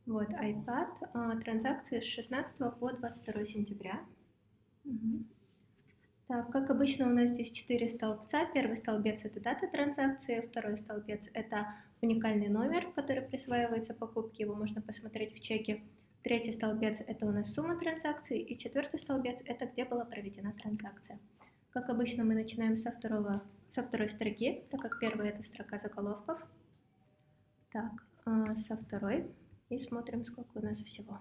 Вот iPad, транзакции с 16 по 22 сентября. Мгм. Так, как обычно, у нас здесь 4 столбца. Первый столбец – это дата транзакции, второй столбец – это уникальный номер, который присваивается покупке, его можно посмотреть в чеке. Третий столбец – это у нас сумма транзакций, и четвертый столбец – это где была проведена транзакция. Как обычно, мы начинаем со второй строки, так как первая – это строка заголовков. Так, со второй, и смотрим, сколько у нас всего.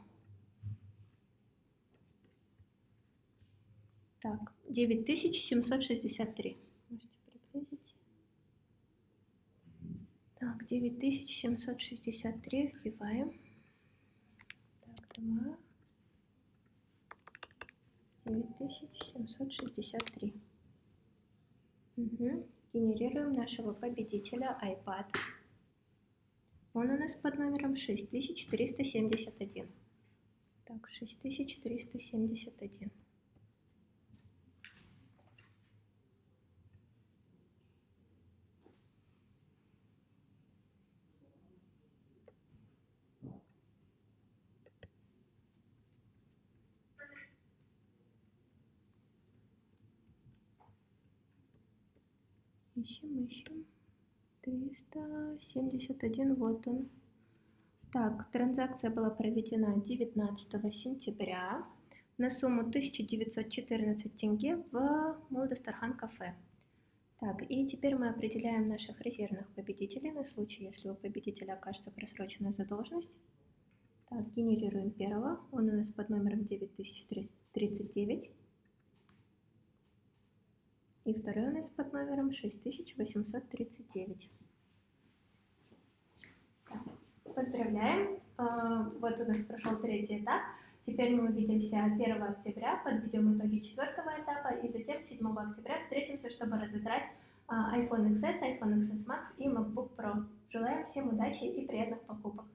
Так, 9763. Можете приблизить. Так, 9763 вбиваем. Так, 2. 9763. Угу. Генерируем нашего победителя iPad. Он у нас под номером 6371. Так, 6371. Ищем. 371, вот он. Так, транзакция была проведена 19 сентября на сумму 1914 тенге в Молдостархан кафе. Так, и теперь мы определяем наших резервных победителей на случай, если у победителя окажется просроченная задолженность. Так, генерируем первого, он у нас под номером 9039. И второй у нас под номером 6839. Поздравляем! Вот у нас прошел третий этап. Теперь мы увидимся 1 октября, подведем итоги 4-го этапа, и затем 7 октября встретимся, чтобы разыграть iPhone XS, iPhone XS Max и MacBook Pro. Желаем всем удачи и приятных покупок!